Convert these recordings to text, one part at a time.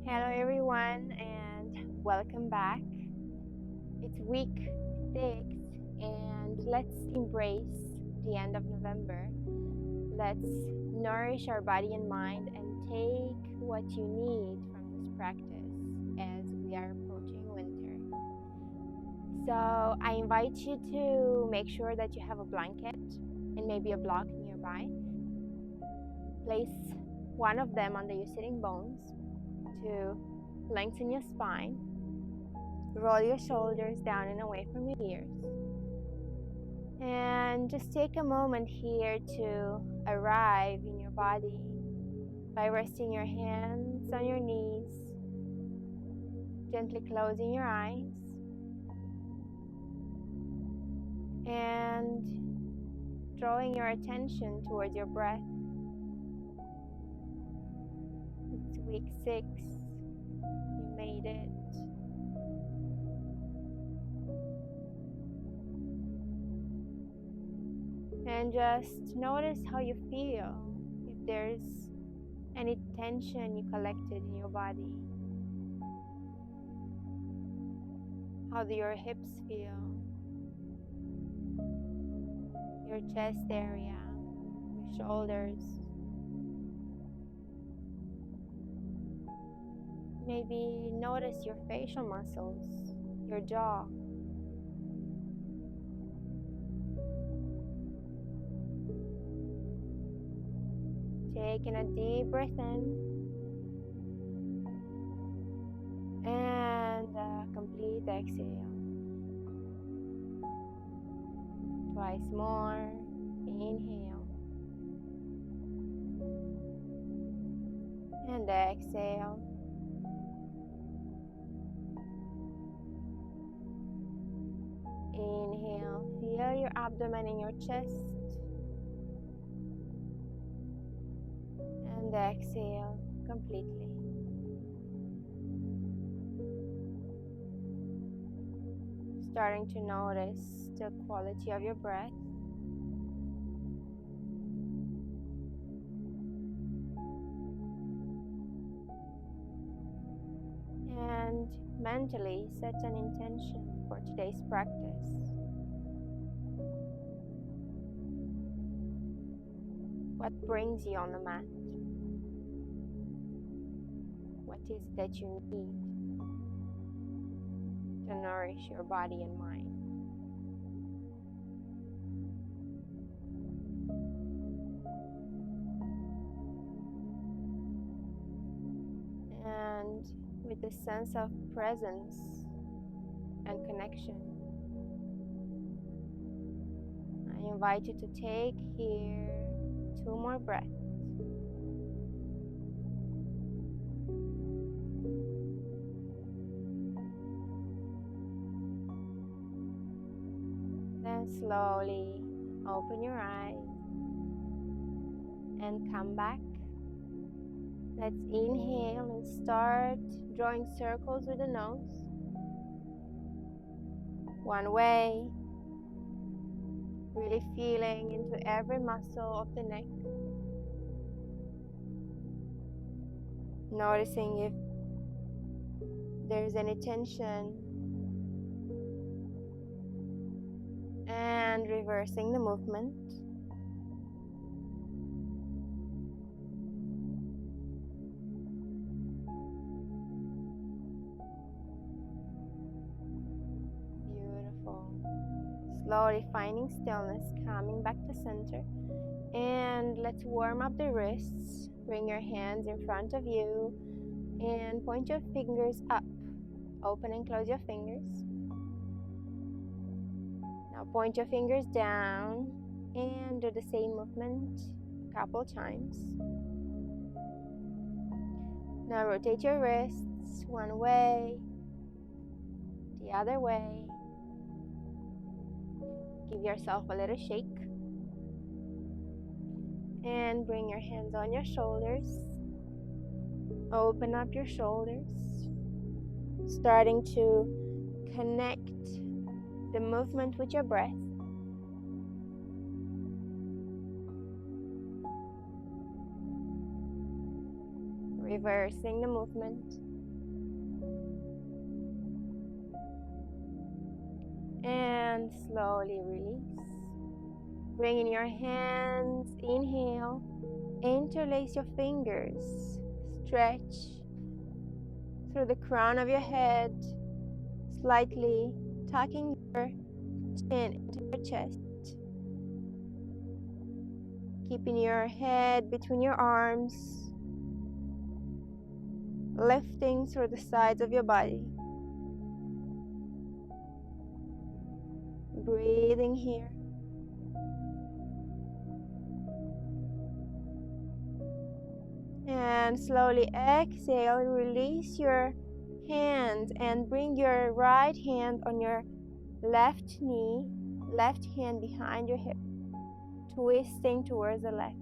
Hello everyone and welcome back. It's week 6 and let's embrace the end of November. Let's nourish our body and mind and take what you need from this practice as we are approaching winter. So I invite you to make sure that you have a blanket and maybe a block nearby. Place one of them under your sitting bones to lengthen your spine. Roll your shoulders down and away from your ears. And just take a moment here to arrive in your body by resting your hands on your knees, gently closing your eyes, and drawing your attention towards your breath. It's week 6. You made it. And just notice how you feel, if there's any tension you collected in your body. How do your hips feel? Your chest area, your shoulders. Maybe notice your facial muscles, your jaw. Taking a deep breath in and a complete exhale. Twice more. Inhale and exhale. Inhale, feel your abdomen in your chest. And exhale completely. Starting to notice the quality of your breath. And mentally set an intention for today's practice. What brings you on the mat? What is it that you need to nourish your body and mind? And with a sense of presence and connection, I invite you to take here 2 more breaths. Then slowly open your eyes and come back. Let's inhale and start drawing circles with the nose. One way, really feeling into every muscle of the neck. Noticing if there's any tension. And reversing the movement. Beautiful. Slowly finding stillness, coming back to center. And let's warm up the wrists. Bring your hands in front of you and point your fingers up. Open and close your fingers. Now point your fingers down and do the same movement a couple times. Now rotate your wrists one way, the other way. Give yourself a little shake. And bring your hands on your shoulders. Open up your shoulders. Starting to connect the movement with your breath. Reversing the movement. And slowly release. Bring in your hands, inhale, interlace your fingers, stretch through the crown of your head, slightly tucking your chin into your chest, keeping your head between your arms, lifting through the sides of your body. Breathing here. And slowly exhale, release your hands and bring your right hand on your left knee, left hand behind your hip, twisting towards the left.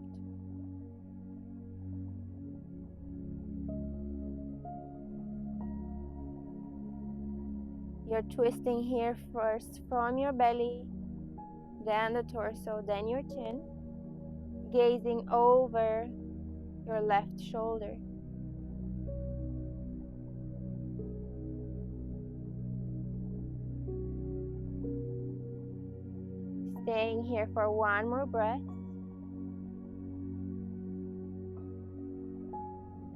You're twisting here first from your belly, then the torso, then your chin, gazing over your left shoulder. Staying here for one more breath.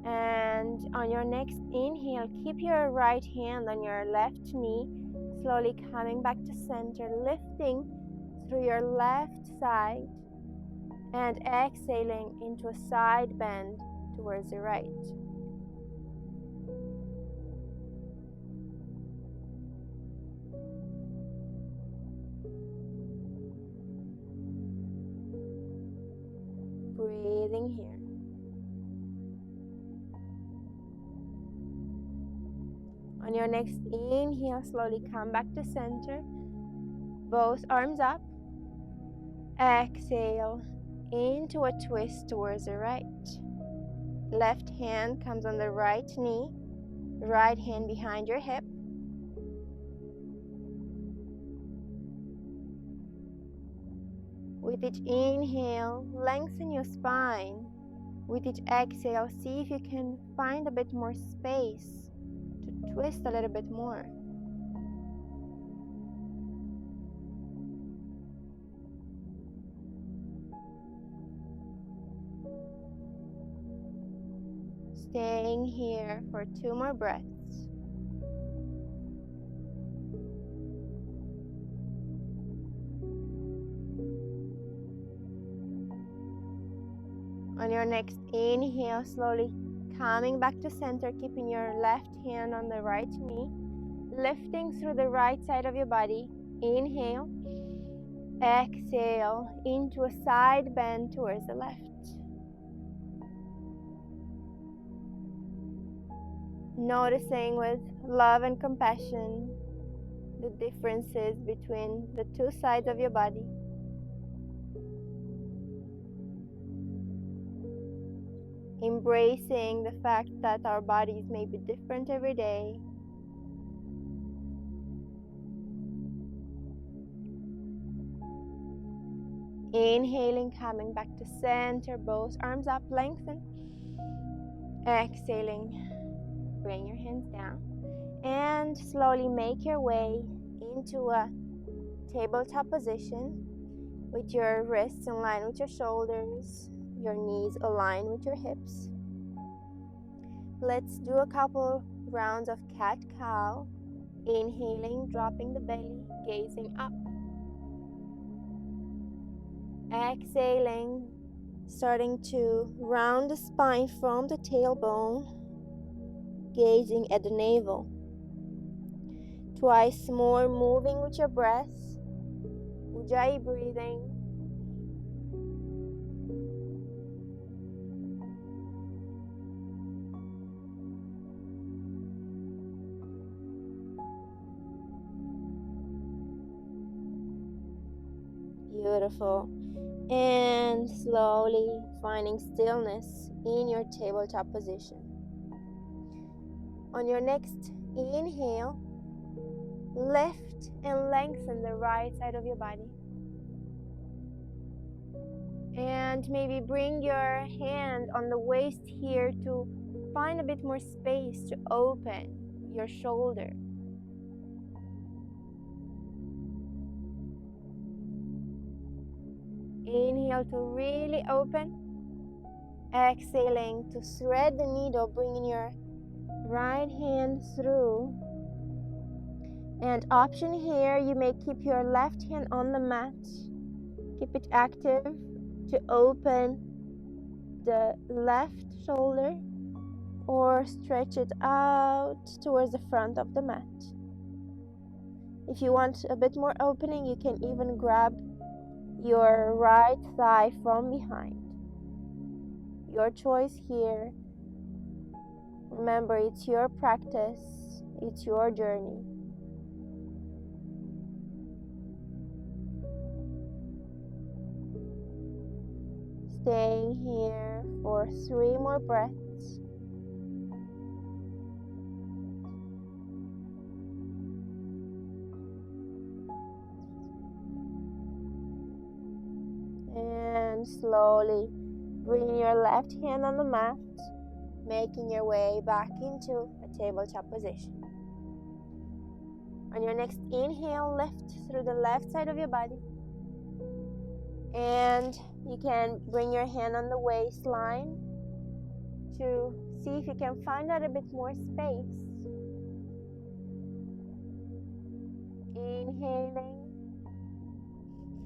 And on your next inhale, keep your right hand on your left knee, slowly coming back to center, lifting through your left side, and exhaling into a side bend towards the right. Breathing here. On your next inhale, slowly come back to center, both arms up. Exhale into a twist towards the right. Left hand comes on the right knee, right hand behind your hip. With each inhale, lengthen your spine. With each exhale, see if you can find a bit more space to twist a little bit more. Staying here for 2 more breaths. On your next inhale, slowly coming back to center, keeping your left hand on the right knee, lifting through the right side of your body. Inhale, exhale into a side bend towards the left. Noticing with love and compassion the differences between the two sides of your body. Embracing the fact that our bodies may be different every day. Inhaling, coming back to center, both arms up, lengthen. Exhaling, bring your hands down. And slowly make your way into a tabletop position with your wrists in line with your shoulders, your knees aligned with your hips. Let's do a couple rounds of cat-cow. Inhaling, dropping the belly, gazing up. Exhaling, starting to round the spine from the tailbone, gazing at the navel. Twice more, moving with your breath. Ujjayi breathing. Beautiful. And slowly finding stillness in your tabletop position. On your next inhale, lift and lengthen the right side of your body. And maybe bring your hand on the waist here to find a bit more space to open your shoulder. Inhale to really open. Exhaling to thread the needle, bringing your right hand through. And option here, you may keep your left hand on the mat. Keep it active to open the left shoulder or stretch it out towards the front of the mat. If you want a bit more opening, you can even grab your right thigh from behind. Your choice here. Remember, it's your practice, it's your journey. Staying here for 3 more breaths. And slowly bring your left hand on the mat, making your way back into a tabletop position. On your next inhale, lift through the left side of your body. And you can bring your hand on the waistline to see if you can find out a bit more space. Inhaling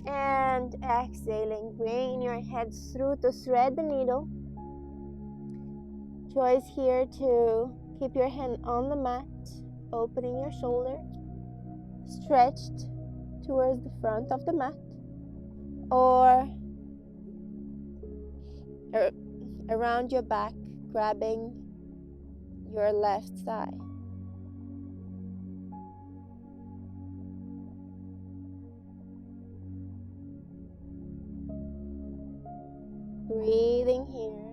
and exhaling, bring your head through to thread the needle. Choice here to keep your hand on the mat, opening your shoulder, stretched towards the front of the mat, or around your back, grabbing your left thigh. Breathing here.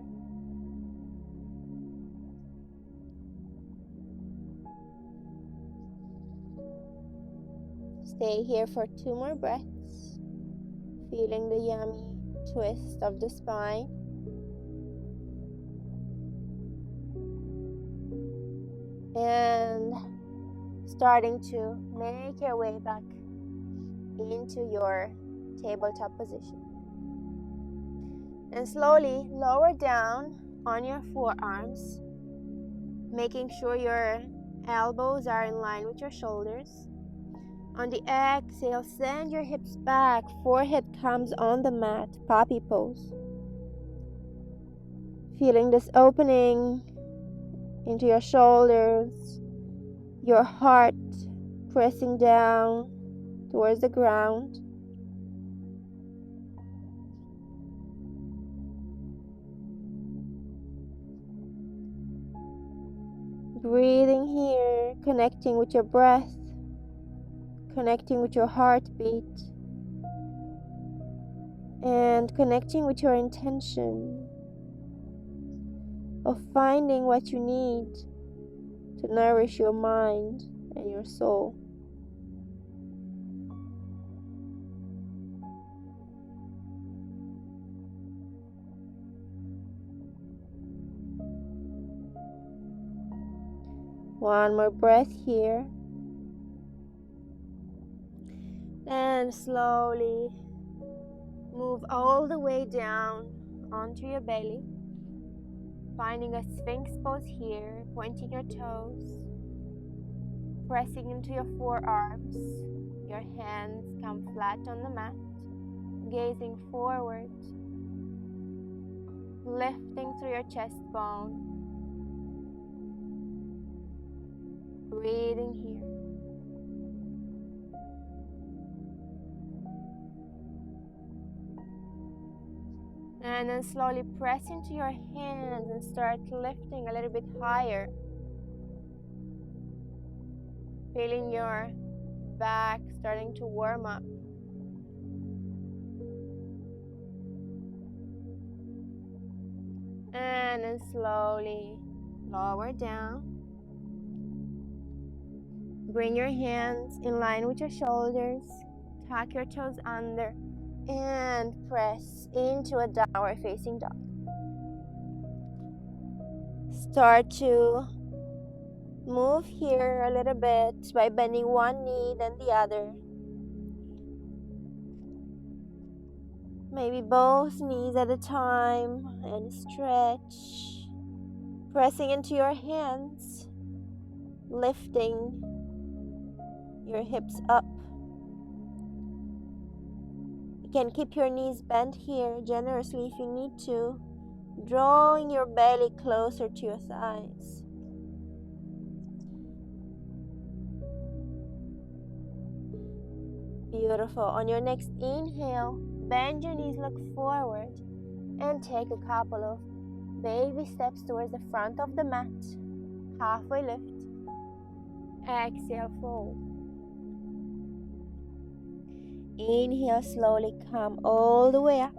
Stay here for 2 more breaths, feeling the yummy twist of the spine. And starting to make your way back into your tabletop position. And slowly lower down on your forearms, making sure your elbows are in line with your shoulders. On the exhale, send your hips back, forehead comes on the mat, poppy pose. Feeling this opening into your shoulders, your heart pressing down towards the ground. Breathing here, connecting with your breath, connecting with your heartbeat, and connecting with your intention of finding what you need to nourish your mind and your soul. One more breath here. And slowly move all the way down onto your belly. Finding a sphinx pose here, pointing your toes, pressing into your forearms. Your hands come flat on the mat, gazing forward, lifting through your chest bone. Breathing here. And then slowly press into your hands and start lifting a little bit higher. Feeling your back starting to warm up. And then slowly lower down. Bring your hands in line with your shoulders. Tuck your toes under. And press into a downward facing dog. Start to move here a little bit by bending one knee then the other. Maybe both knees at a time, and stretch, pressing into your hands, lifting your hips up. You can keep your knees bent here generously if you need to, drawing your belly closer to your thighs. Beautiful. On your next inhale, bend your knees, look forward, and take a couple of baby steps towards the front of the mat. Halfway lift. Exhale, fold. Inhale, slowly come all the way up.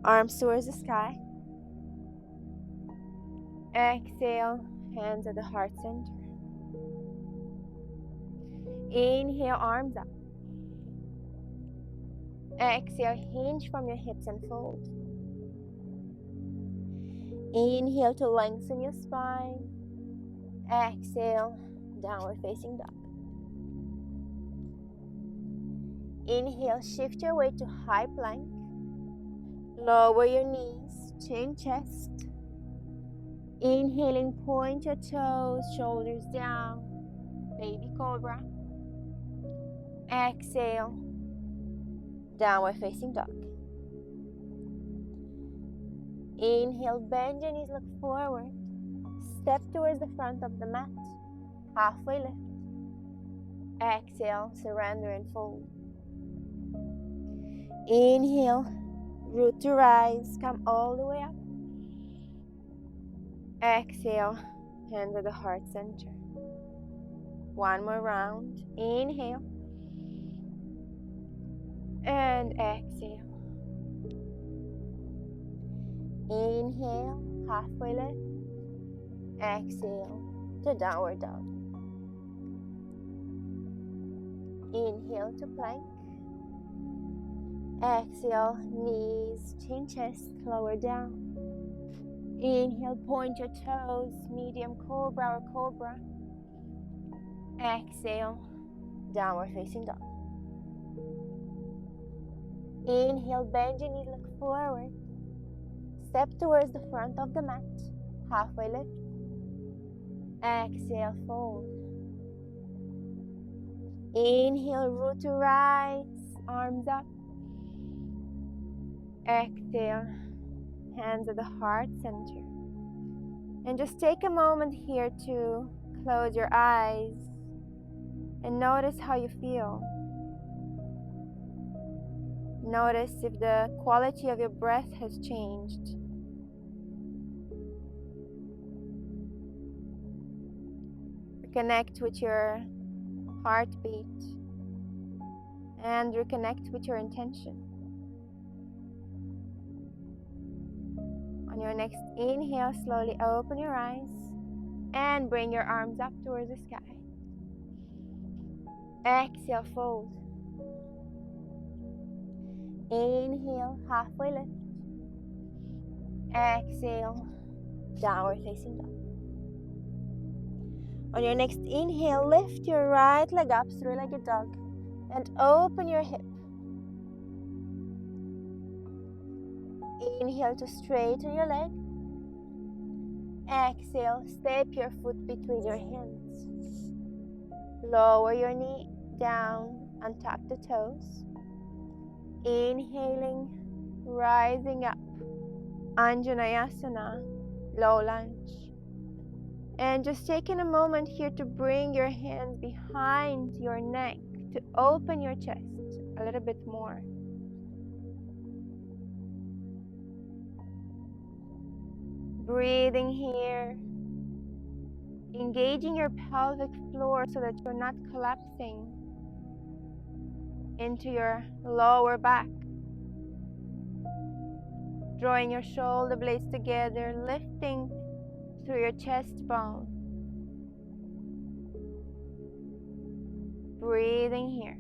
Arms towards the sky. Exhale, hands at the heart center. Inhale, arms up. Exhale, hinge from your hips and fold. Inhale to lengthen your spine. Exhale, downward facing dog. Inhale, shift your weight to high plank. Lower your knees, chin, chest. Inhaling, point your toes, shoulders down. Baby cobra. Exhale, downward facing dog. Inhale, bend your knees, look forward. Step towards the front of the mat. Halfway lift. Exhale, surrender and fold. Inhale, root to rise, come all the way up. Exhale, hands at the heart center. One more round. Inhale. And exhale. Inhale, halfway lift. Exhale to downward dog. Inhale to plank. Exhale, knees, chin, chest, lower down. Inhale, point your toes, medium cobra or cobra. Exhale, downward facing dog. Inhale, bend your knees, look forward. Step towards the front of the mat. Halfway lift. Exhale, fold. Inhale, root to rise, arms up. Exhale, hands at the heart center. And just take a moment here to close your eyes and notice how you feel. Notice if the quality of your breath has changed. Reconnect with your heartbeat and reconnect with your intention. On your next inhale, slowly open your eyes and bring your arms up towards the sky. Exhale, fold. Inhale, halfway lift. Exhale, downward facing dog. On your next inhale, lift your right leg up, three-legged dog, and open your hip. Inhale to straighten your leg. Exhale, step your foot between your hands. Lower your knee down and tuck the toes. Inhaling, rising up, Anjaneyasana, low lunge. And just taking a moment here to bring your hands behind your neck to open your chest a little bit more. Breathing here, engaging your pelvic floor so that you're not collapsing into your lower back. Drawing your shoulder blades together, lifting through your chest bone. Breathing here.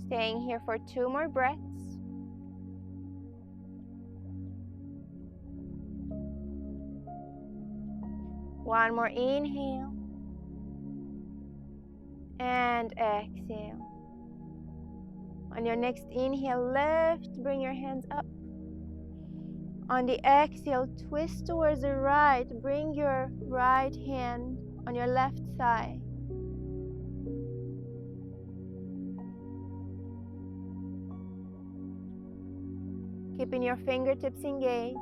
Staying here for 2 more breaths. One more inhale and exhale. On your next inhale, lift, bring your hands up. On the exhale, twist towards the right. Bring your right hand on your left thigh. Keeping your fingertips engaged.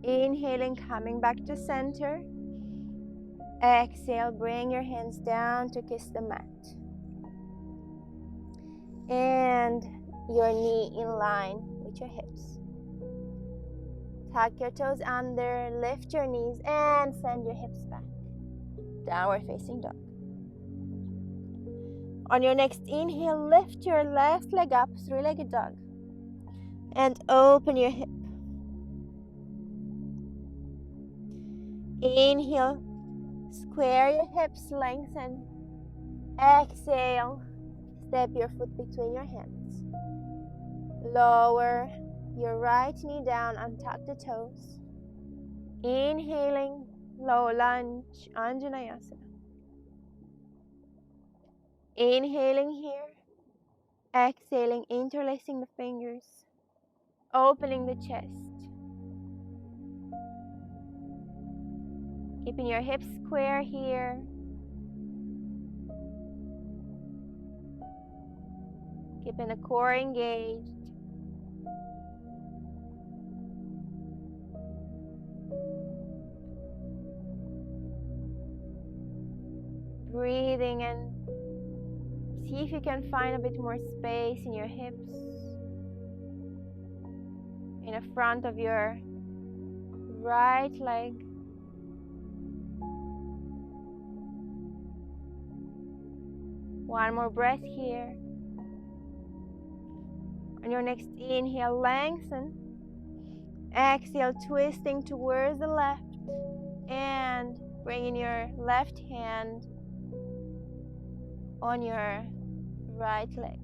Inhaling, coming back to center. Exhale, bring your hands down to kiss the mat. And your knee in line with your hips. Tuck your toes under, lift your knees, and send your hips back. Downward facing dog. On your next inhale, lift your left leg up, three-legged dog. And open your hip. Inhale, square your hips, lengthen. Exhale, step your foot between your hands. Lower your right knee down, untuck the toes. Inhaling, low lunge, Anjaneyasana. Inhaling here. Exhaling, interlacing the fingers. Opening the chest. Keeping your hips square here. Keeping the core engaged. Breathing and see if you can find a bit more space in your hips, in the front of your right leg. One more breath here. On your next inhale, lengthen. Exhale, twisting towards the left. And bringing your left hand on your right leg.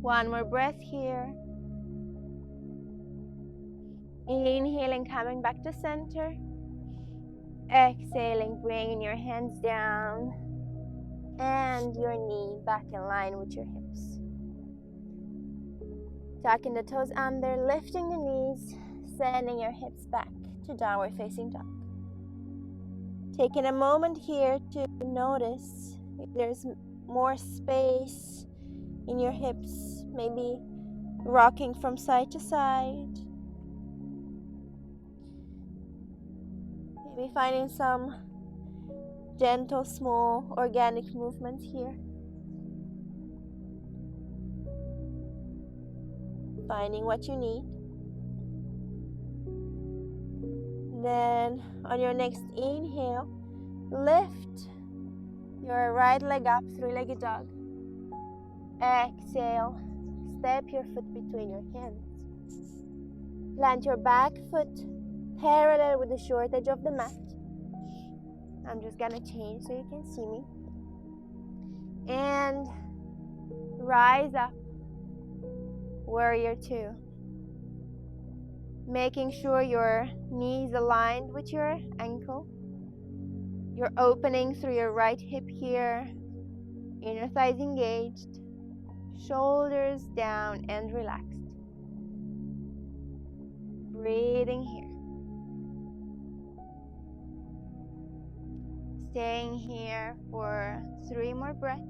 One more breath here. Inhaling, coming back to center. Exhaling, bringing your hands down and your knee back in line with your hips. Tucking the toes under, lifting the knees, sending your hips back to downward facing dog. Taking a moment here to notice if there's more space in your hips, maybe rocking from side to side. Maybe finding some gentle, small, organic movements here. Finding what you need. Then on your next inhale, lift your right leg up, three-legged dog. Exhale, step your foot between your hands. Plant your back foot parallel with the short edge of the mat. I'm just gonna change so you can see me. And rise up, warrior two. Making sure your knees aligned with your ankle. You're opening through your right hip here. Inner thighs engaged. Shoulders down and relaxed. Breathing here. Staying here for 3 more breaths.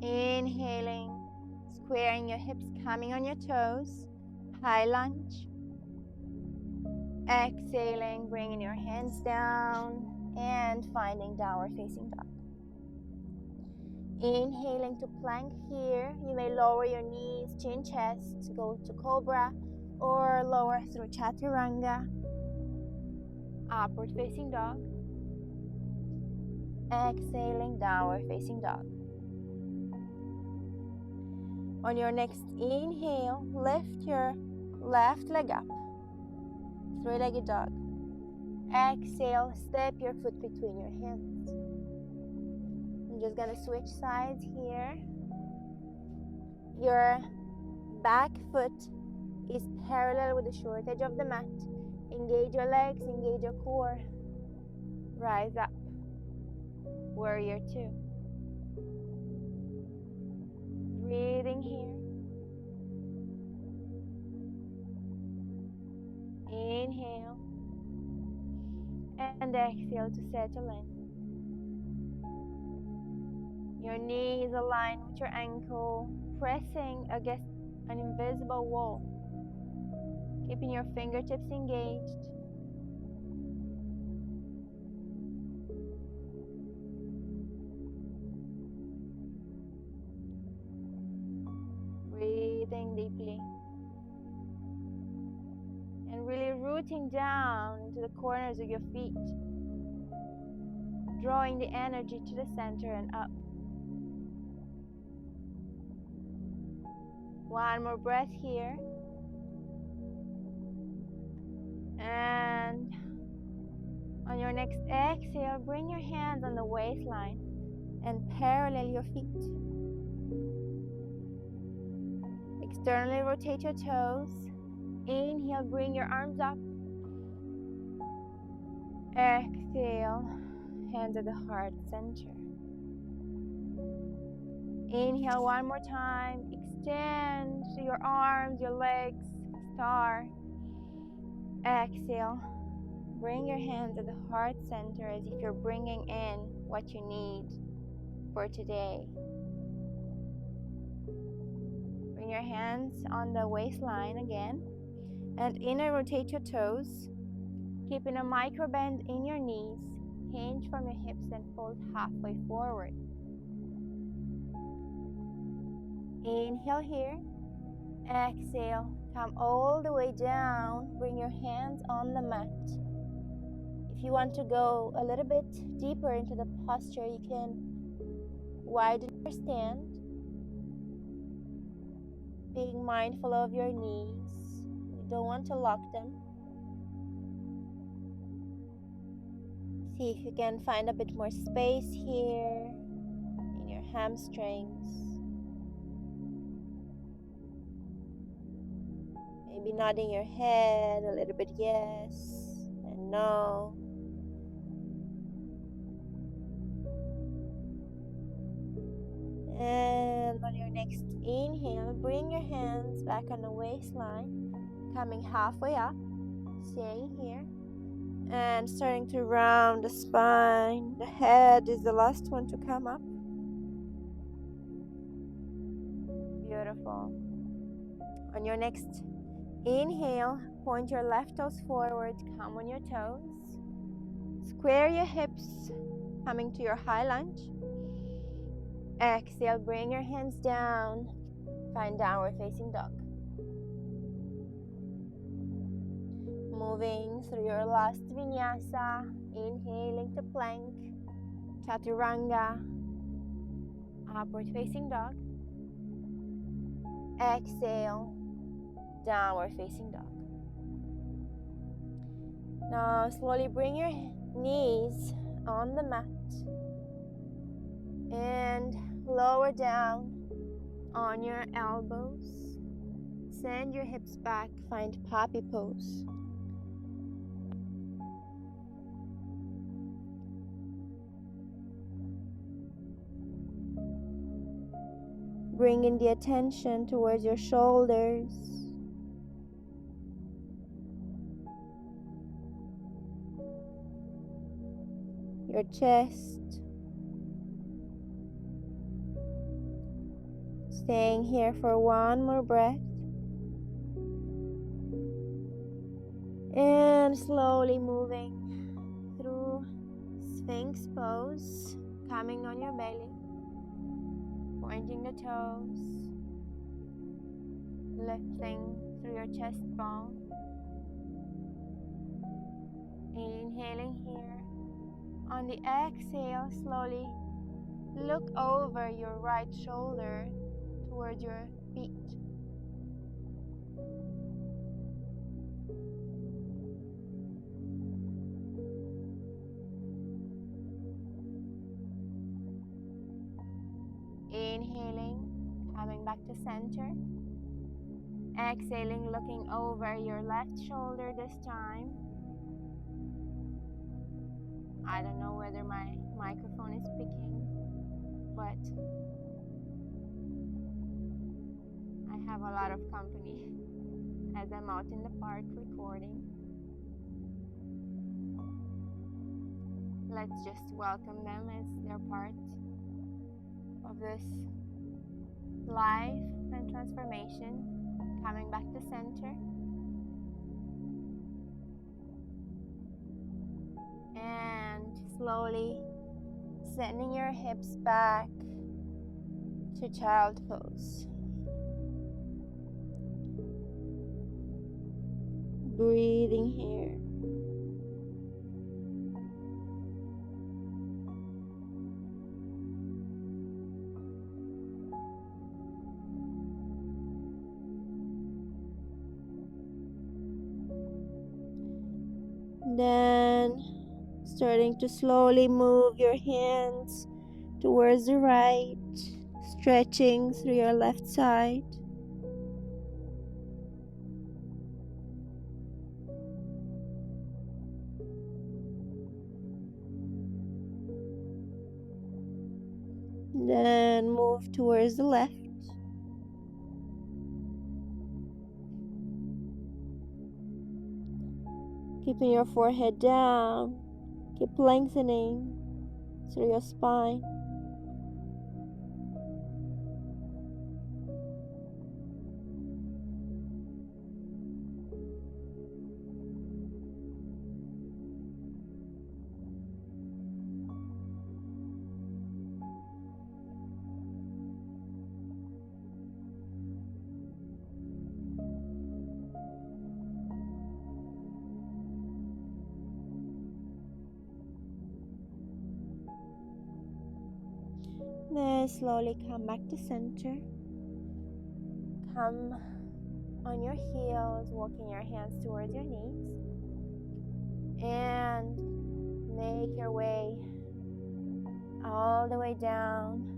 Inhaling, squaring your hips, coming on your toes, high lunge. Exhaling, bringing your hands down and finding downward facing dog. Inhaling to plank here. You may lower your knees, chin, chest, go to cobra, or lower through chaturanga. Upward facing dog. Exhaling, downward facing dog. On your next inhale, lift your left leg up. three-legged dog. Exhale, step your foot between your hands. I'm just gonna switch sides here. Your back foot is parallel with the short edge of the mat. Engage your legs, engage your core. Rise up. Warrior 2. Breathing here. Inhale. And exhale to settle in. Your knee is aligned with your ankle, pressing against an invisible wall. Keeping your fingertips engaged. Breathing deeply. And really rooting down into the corners of your feet. Drawing the energy to the center and up. One more breath here. And on your next exhale, bring your hands on the waistline and parallel your feet. Externally rotate your toes. Inhale, bring your arms up. Exhale, hands at the heart center. Inhale one more time. Extend your arms, your legs, star. Exhale. Bring your hands at the heart center as if you're bringing in what you need for today. Bring your hands on the waistline again. And inner rotate your toes. Keeping a micro bend in your knees. Hinge from your hips and fold halfway forward. Inhale here. Exhale. Come all the way down. Bring your hands on the mat. If you want to go a little bit deeper into the posture, you can widen your stand. Being mindful of your knees. You don't want to lock them. See if you can find a bit more space here in your hamstrings. Maybe nodding your head a little bit yes and no. And on your next inhale, bring your hands back on the waistline, coming halfway up, staying here, and starting to round the spine. The head is the last one to come up. Beautiful. On your next inhale, point your left toes forward, come on your toes. Square your hips, coming to your high lunge. Exhale, bring your hands down. Find downward facing dog. Moving through your last Vinyasa. Inhaling to plank, Chaturanga, upward facing dog. Exhale, downward facing dog. Now slowly bring your knees on the mat and lower down on your elbows. Send your hips back, find puppy pose. Bringing the attention towards your shoulders. Your chest. Staying here for one more breath. And slowly moving through Sphinx pose, coming on your belly. Pointing the toes, lifting through your chest bone. Inhaling here. On the exhale, slowly look over your right shoulder towards your feet. Inhaling, coming back to center. Exhaling, looking over your left shoulder this time. I don't know whether my microphone is picking, but I have a lot of company as I'm out in the park recording. Let's just welcome them as they're part of this life and transformation. Coming back to center. And slowly sending your hips back to child pose. Breathing here. Then starting to slowly move your hands towards the right, stretching through your left side. Then move towards the left. Keeping your forehead down, keep lengthening through your spine. Then slowly come back to center. Come on your heels, walking your hands towards your knees. And make your way all the way down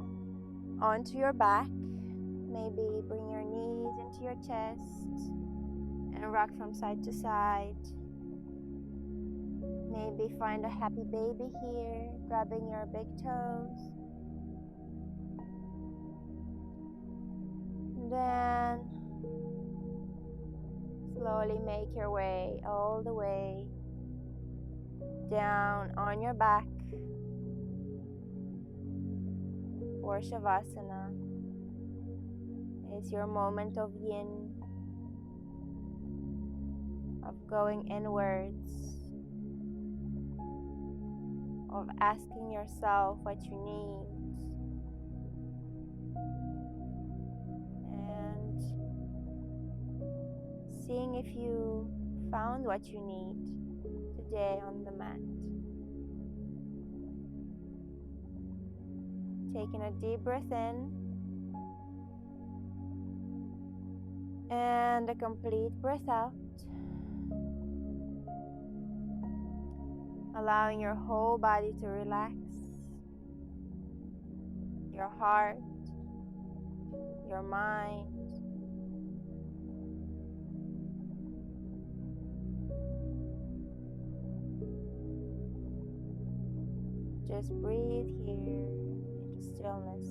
onto your back. Maybe bring your knees into your chest and rock from side to side. Maybe find a happy baby here, grabbing your big toes. Then slowly make your way all the way down on your back for Shavasana. It's your moment of yin, of going inwards, of asking yourself what you need, and seeing if you found what you need today on the mat. Taking a deep breath in and a complete breath out. Allowing your whole body to relax. Your heart, your mind. Just breathe here into stillness.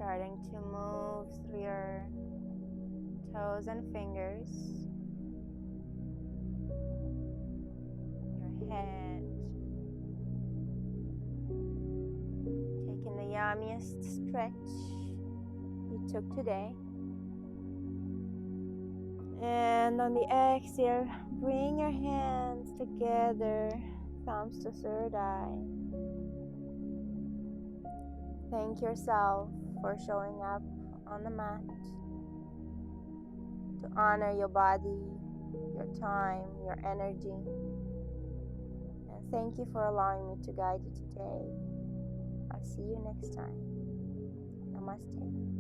Starting to move through your toes and fingers, your head, taking the yummiest stretch you took today. And on the exhale, bring your hands together, thumbs to third eye. Thank yourself for showing up on the mat to honor your body, your time, your energy. And thank you for allowing me to guide you today. I'll see you next time. Namaste.